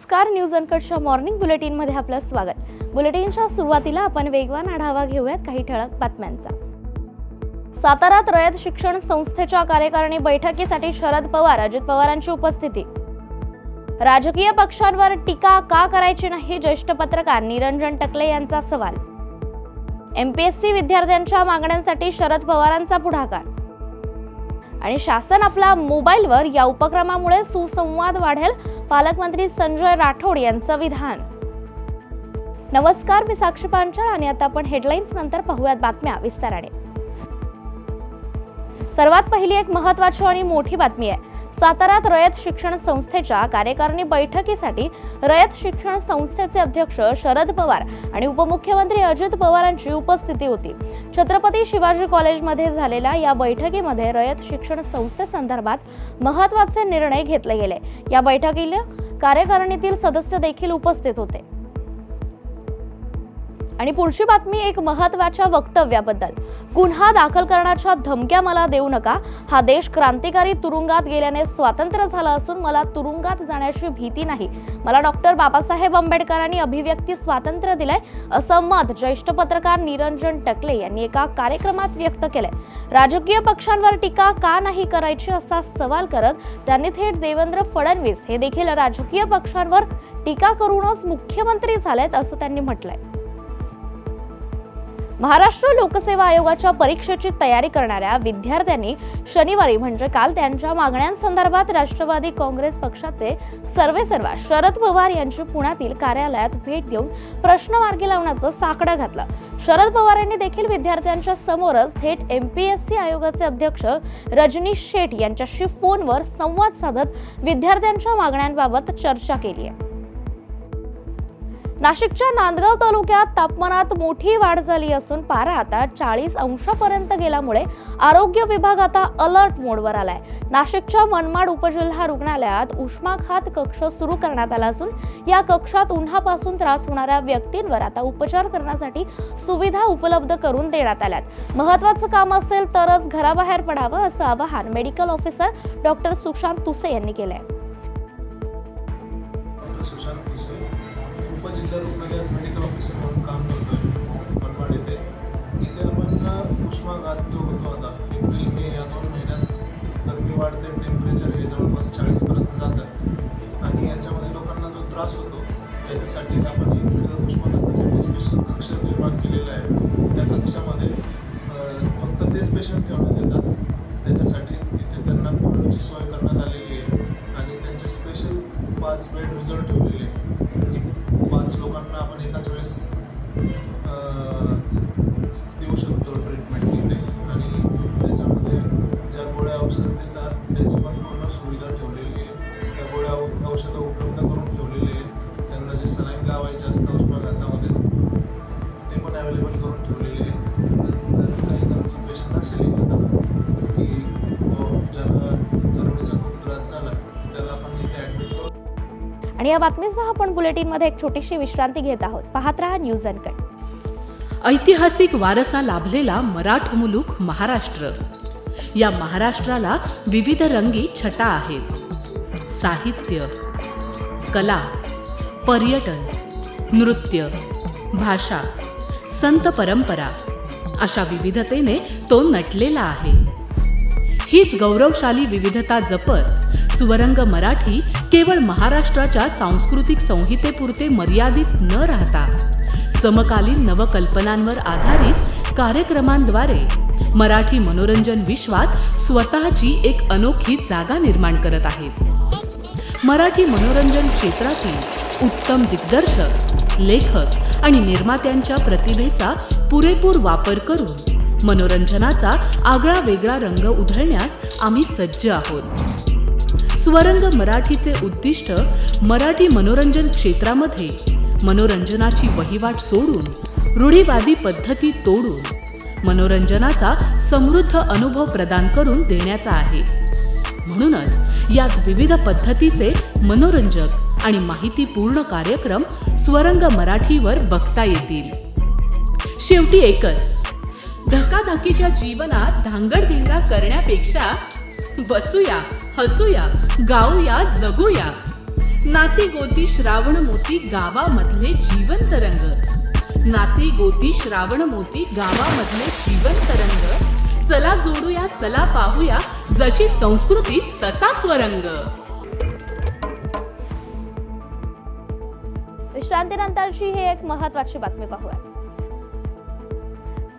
नमस्कार, news अनकटच्या morning बुलेटिनमध्ये आपलं स्वागत। बुलेटिनच्या सुरुवातीला आपण वेगवान आढावा घेऊयात काही ठळक बातम्यांचा। साताऱ्यात रयत शिक्षण संस्थेच्या कार्यकारिणी बैठकीसाठी शरद पवार, अजित पवारांची उपस्थिती। राजकीय पक्षांवर टीका का करायची नाही, ज्येष्ठ पत्रकार निरंजन टकले यांचा सवाल। एमपीएससी विद्यार्थ्यांच्या मागण्यांसाठी शरद पवारांचा पुढाकार। आणि शासन आपला मोबाईलवर या उपक्रमामुळे सुसंवाद वाढेल, पालकमंत्री संजय राठोड यांचं विधान। नमस्कार, मी साक्षी पांचाळ आणि आता आपण हेडलाईन्स नंतर पाहूयात बातम्या विस्ताराने। सर्वात पहिली एक महत्त्वाची आणि मोठी बातमी आहे। साताऱ्यात रयत शिक्षण संस्थेच्या कार्यकारिणी बैठकीसाठी रयत शिक्षण संस्थेचे अध्यक्ष शरद पवार आणि उपमुख्यमंत्री अजित पवारांची उपस्थिती होती। छत्रपती शिवाजी कॉलेजमध्ये झालेल्या या बैठकीमध्ये रयत शिक्षण संस्थेसंदर्भात महत्त्वाचे निर्णय घेतले गेले। या बैठकीला कार्यकारिणीतील सदस्य देखील उपस्थित होते। आणि पुढची बातमी एक महत्त्वाच्या वक्तव्याबद्दल। गुन्हा दाखल करण्याच्या धमक्या मला देऊ नका। हा देश क्रांतिकारी तुरुंगात गेल्याने स्वातंत्र्य झाला असून मला तुरुंगात जाण्याची भीती नाही। मला डॉक्टर बाबासाहेब आंबेडकरांनी अभिव्यक्ती स्वातंत्र्य दिलंय, असं मत ज्येष्ठ पत्रकार निरंजन टकले यांनी एका कार्यक्रमात व्यक्त केलंय। राजकीय पक्षांवर टीका का नाही करायची असा सवाल करत त्यांनी थेट देवेंद्र फडणवीस हे देखील राजकीय पक्षांवर टीका करूनच मुख्यमंत्री झालेत असं त्यांनी म्हटलंय। महाराष्ट्र लोकसेवा आयोगाच्या परीक्षेची तयारी करणाऱ्या विद्यार्थ्यांनी शनिवारी म्हणजे काल त्यांच्या मागण्यांसंदर्भात राष्ट्रवादी काँग्रेस पक्षाचे सर्वेसर्वा शरद पवार यांची पुण्यातील कार्यालयात भेट देऊन प्रश्न मार्गी लावण्याचं साकडं घातलं। शरद पवार यांनी देखील विद्यार्थ्यांच्या समोरच थेट एमपीएससी आयोगाचे अध्यक्ष रजनीश शेठ यांच्याशी फोनवर संवाद साधत विद्यार्थ्यांच्या मागण्यांबाबत चर्चा केली आहे। नाशिकच्या नांदगाव तालुक्यात तापमानात मोठी वाढ झाली असून पारा आता 40 अंशापर्यंत गेल्यामुळे आरोग्य विभाग आता अलर्ट मोडवर आलाय। नाशिकच्या मनमाड उपजिल्हा रुग्णालयात उष्माघात कक्ष सुरू करण्यात आला असून या कक्षात उन्हापासून त्रास होणाऱ्या व्यक्तींवर आता उपचार करण्यासाठी सुविधा उपलब्ध करून देण्यात आल्यात। महत्त्वाचं काम असेल तरच घराबाहेर पडावं असं आवाहन मेडिकल ऑफिसर डॉक्टर सुशांत तुसे यांनी केलंय। उपजिल्हा रुग्णालयात मेडिकल ऑफिसर म्हणून काम करतोय मनमाड येथे। इथे आपण उष्माघात जो होतो आता एप्रिल मे या 2 महिन्यात गरमी वाढते, टेम्परेचर हे जवळपास 40 पर्यंत जातं आणि याच्यामध्ये लोकांना जो त्रास होतो याच्यासाठी आपण एक उष्माघातासाठी स्पेशल कक्ष निर्माण केलेला आहे। त्या कक्षामध्ये फक्त तेच पेशंट ठेवण्यात येतात, त्याच्यासाठी तिथे त्यांना कूलरची सोय करण्यात आलेली आहे आणि त्यांचे स्पेशल 5 बेड रिझर्व ठेवलेले आहे। 5 लोकांना आपण एकाच वेळेस देऊ शकतो ट्रीटमेंट तिथे आणि त्याच्यामध्ये ज्या गोळ्या औषधं देतात त्याची पण पूर्ण सुविधा ठेवलेली आहे। त्या गोळ्या औषधं उपलब्ध करून ठेवलेली आहे। त्यांना जे सलाईन लावायचे असतं उष्माघातामध्ये ते पण अवेलेबल करून ठेवलेले आहे। जर काही गरजू पेशंट असेल एखादा की ज्याला गरमीचा खूप त्रास झाला त्याला आपण इथे ॲडमिट करू। आणि या बातमीसह आपण बुलेटिनमध्ये एक छोटीशी विश्रांती घेत आहोत। पाहत रहा न्यूज अनकट। ऐतिहासिक वारसा लाभलेला मराठ मुलूक महाराष्ट्र। या महाराष्ट्राला विविध रंगी छटा आहेत। साहित्य, कला, पर्यटन, नृत्य, भाषा, संत परंपरा अशा विविधतेने तो नटलेला आहे। हीच गौरवशाली विविधता जपत सुवरंग मराठी केवळ महाराष्ट्राच्या सांस्कृतिक संहितेपुरते मर्यादित न राहता समकालीन नवकल्पनांवर आधारित कार्यक्रमांद्वारे मराठी मनोरंजन विश्वात स्वतःची एक अनोखी जागा निर्माण करत आहेत। मराठी मनोरंजन क्षेत्रातील उत्तम दिग्दर्शक, लेखक आणि निर्मात्यांच्या प्रतिभेचा पुरेपूर वापर करून मनोरंजनाचा आगळा वेगळा रंग उधळण्यास आम्ही सज्ज आहोत। सुवरंग मराठीचे उद्दिष्ट मराठी मनोरंजन क्षेत्रामध्ये मनोरंजनाची वहिवाट सोडून रूढीवादी पद्धती तोडून मनोरंजनाचा समृद्ध अनुभव प्रदान करून देण्याचा आहे। म्हणूनच यात विविध पद्धतीचे मनोरंजक आणि माहितीपूर्ण कार्यक्रम सुवरंग मराठीवर बघता येतील। शेवटी एकच, धकाधकीच्या जीवनात धांगडधिंगा करण्यापेक्षा बसूया, हसूया, गाऊया, जगूया। नाती गोती श्रावण मोती गावामधले जिवंत रंग, नाती गोती श्रावण मोती गावामधले जिवंत रंग, चला जोडूया चला पाहूया जशी संस्कृती तसा स्वरंग. विश्रांतीनंतरची ही एक महत्त्वाची बातमी पाहूया.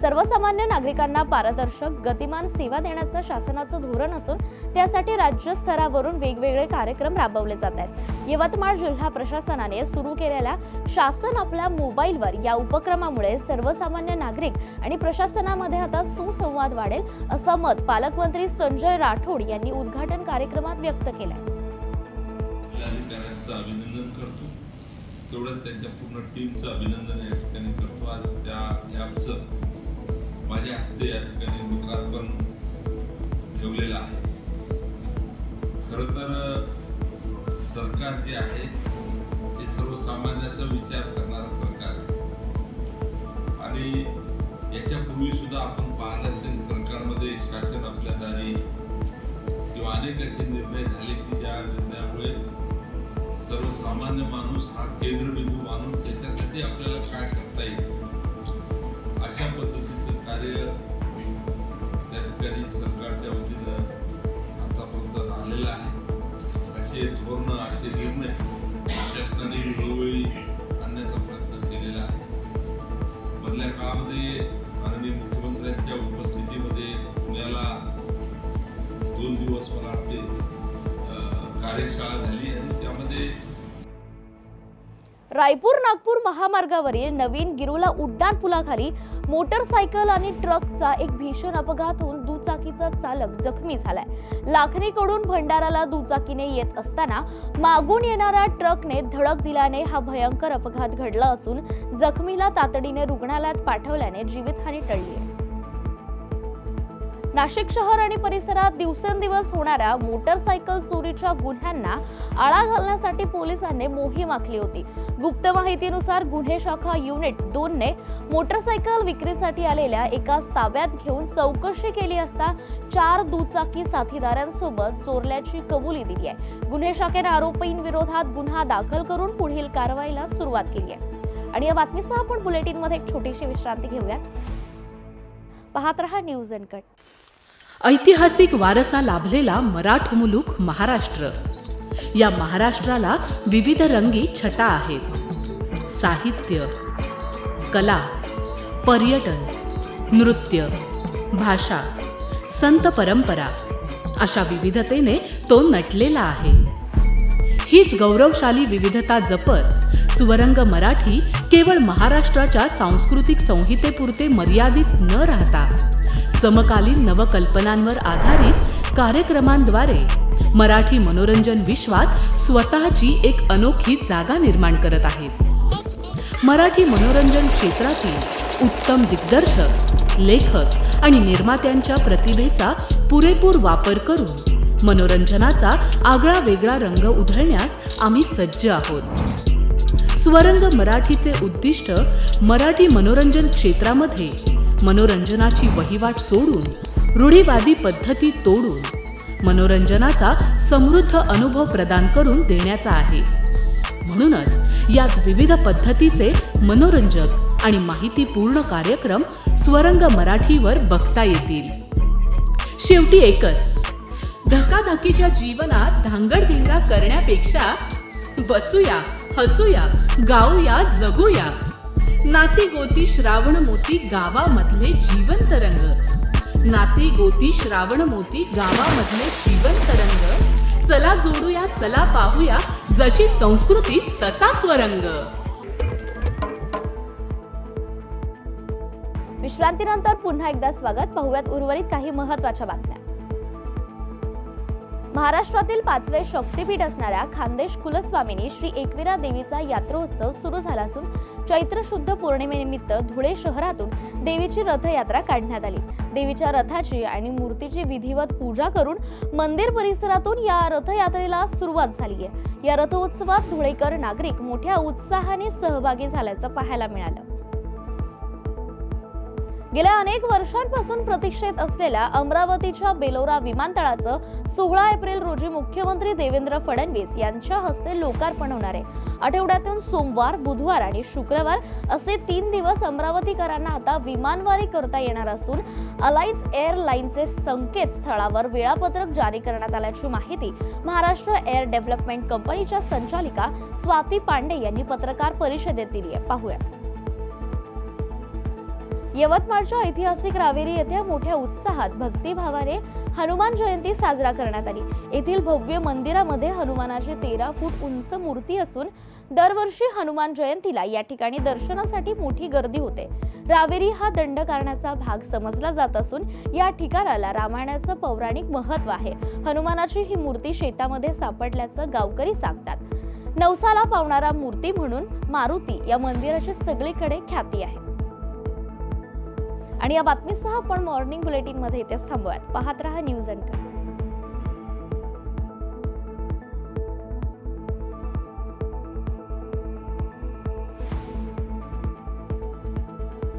सर्वसामान्य नागरिकांना पारदर्शक गतिमान सेवा देण्याचं शासनाचं धोरण असून त्यासाठी राज्य स्तरावरून वेगवेगळे कार्यक्रम राबवले जात आहेत. यवतमाळ जिल्हा प्रशासनाने सुरू केलेल्या शासन आपल्या मोबाईलवर या उपक्रमामुळे सर्वसामान्य नागरिक आणि प्रशासनामध्ये आता सुसंवाद वाढेल असं मत पालकमंत्री संजय राठोड यांनी उद्घाटन कार्यक्रमात व्यक्त केलंय. अभिनंदन करतो, तेवढंच त्यांच्या पूर्ण टीमचं अभिनंदन या ठिकाणी करतो. आज त्या ॲपचं माझ्या हस्ते या ठिकाणी लोकार्पण ठेवलेलं आहे. खरं तर सरकार जे आहे ते सर्वसामान्याचा विचार करणारं सरकार आहे आणि याच्यापूर्वी सुद्धा आपण पाहिलं असेल सरकारमध्ये शासन आपल्या दारी किंवा अनेक असे निर्णय झाले की ज्या निर्णयामुळे सर्वसामान्य माणूस हा केंद्रबिंदू मानून त्याच्यासाठी आपल्याला काय करता येईल अशा पद्धतीचं कार्य त्या ठिकाणी सरकारच्या वतीनं आतापर्यंत झालेलं आहे. असे धोरणं असे निर्णय शासनाने वेळोवेळी आणण्याचा प्रयत्न केलेला आहे. मधल्या काळामध्ये माननीय मुख्यमंत्र्यांच्या उपस्थितीमध्ये पुण्याला 2 दिवस मला वाटते कार्यशाळा झाली आणि त्यामध्ये रायपूर नागपूर महामार्गावरील नवीन गिरोला उड्डाण पुलाखाली मोटरसायकल आणि ट्रकचा एक भीषण अपघात होऊन दुचाकीचा चालक जखमी झालाय. लाखनीकडून भंडाराला दुचाकीने येत असताना मागून येणाऱ्या ट्रकने धडक दिल्याने हा भयंकर अपघात घडला असून जखमीला तातडीने रुग्णालयात पाठवल्याने जीवितहानी टळली आहे. नाशिक शहर आणि परिसरात दिवसेंदिवस होणाऱ्या मोटरसायकल चोरीच्या गुन्ह्यांना आळा घालण्यासाठी पोलिसांनी मोहीम आखली होती. गुप्त माहितीनुसार गुन्हे शाखा युनिट 2 ने मोटरसायकल विक्रीसाठी आलेल्या एकास ताब्यात घेऊन चौकशी केली असता 4 दुचाकी साथीदारांसोबत चोरल्याची कबुली दिली आहे. गुन्हे शाखेने आरोपींविरोधात गुन्हा दाखल करून पुढील कारवाईला सुरुवात केली आहे. आणि या बातमीसह आपण बुलेटिनमध्ये एक छोटीशी विश्रांती घेऊया. पाहत रहा न्यूज अनकट. ऐतिहासिक वारसा लाभलेला मराठ मुलूक महाराष्ट्र. या महाराष्ट्राला विविध रंगी छटा आहेत. साहित्य, कला, पर्यटन, नृत्य, भाषा, संत परंपरा अशा विविधतेने तो नटलेला आहे. हीच गौरवशाली विविधता जपत स्वरंग मराठी केवळ महाराष्ट्राच्या सांस्कृतिक संहितेपुरते मर्यादित न राहता समकालीन नवकल्पनांवर आधारित कार्यक्रमांद्वारे मराठी मनोरंजन विश्वात स्वतःची एक अनोखी जागा निर्माण करत आहेत. मराठी मनोरंजन क्षेत्रातील उत्तम दिग्दर्शक, लेखक आणि निर्मात्यांच्या प्रतिभेचा पुरेपूर वापर करून मनोरंजनाचा आगळा वेगळा रंग उधळण्यास आम्ही सज्ज आहोत. स्वरंग मराठीचे उद्दिष्ट मराठी मनोरंजन क्षेत्रामध्ये मनोरंजनाची वहिवाट सोडून रूढीवादी पद्धती तोडून मनोरंजनाचा समृद्ध अनुभव प्रदान करून देण्याचा आहे. म्हणूनच यात विविध पद्धतीचे मनोरंजक आणि माहितीपूर्ण कार्यक्रम स्वरंग मराठीवर बघता येतील. शेवटी एकच, धकाधकीच्या जीवनात धांगडधिंगा करण्यापेक्षा बसूया, हसूया, गाऊया, जगूया. नाती गोती श्रावण मोती गावामधले जिवंत रंग, नाती गोती श्रावण मोती गावामधले जिवंत रंग, चला जोडूया चला पाहूया जशी संस्कृती तसा स्वरंग. विश्रांतीनंतर पुन्हा एकदा स्वागत. पाहूयात उर्वरित काही महत्त्वाच्या बातम्या. महाराष्ट्रातील 5वे शक्तीपीठ असणाऱ्या खानदेश कुलस्वामिनी श्री एकविरा देवीचा यात्रोत्सव सुरू झाला असून चैत्र शुद्ध पौर्णिमेनिमित्त धुळे शहरातून देवीची रथयात्रा काढण्यात आली. देवीच्या रथाची आणि मूर्तीची विधिवत पूजा करून मंदिर परिसरातून या रथयात्रेला सुरुवात झाली आहे. या रथोत्सवात धुळेकर नागरिक मोठ्या उत्साहाने सहभागी झाल्याचं पाहायला मिळालं. गेल्या अनेक वर्षांपासून प्रतीक्षेत असलेल्या अमरावतीच्या बेलोरा विमानतळाचं 16 एप्रिल रोजी मुख्यमंत्री देवेंद्र फडणवीस यांच्या हस्ते लोकार्पण होणार आहे. आठवड्यातून सोमवार, बुधवार आणि शुक्रवार असे 3 दिवस अमरावतीकरांना आता विमानवारी करता येणार असून अलायन्स एअरलाईनचे संकेतस्थळावर वेळापत्रक जारी करण्यात आल्याची माहिती महाराष्ट्र एअर डेव्हलपमेंट कंपनीच्या संचालिका स्वाती पांडे यांनी पत्रकार परिषदेत दिली आहे. पाहूया. यवतमाळच्या ऐतिहासिक रावेरी येथे मोठ्या उत्साहात भक्तिभावाने हनुमान जयंती साजरा करण्यात आली. येथील भव्य मंदिरामध्ये हनुमानाची 13 फूट उंच मूर्ती असून दरवर्षी हनुमान जयंतीला या ठिकाणी दर्शनासाठी मोठी गर्दी होते. रावेरी हा दंडकारण्याचा भाग समजला जात असून या ठिकाणाला रामायणाचं पौराणिक महत्त्व आहे. हनुमानाची ही मूर्ती शेतामध्ये सापडल्याचं गावकरी सांगतात. नवसाला पावणारा मूर्ती म्हणून मारुती या मंदिराची सगळीकडे ख्याती आहे. आणि या बातमीसह आपण मॉर्निंग बुलेटिन मध्ये इथेच थांबूयात. पाहत रहा न्यूज अँकर.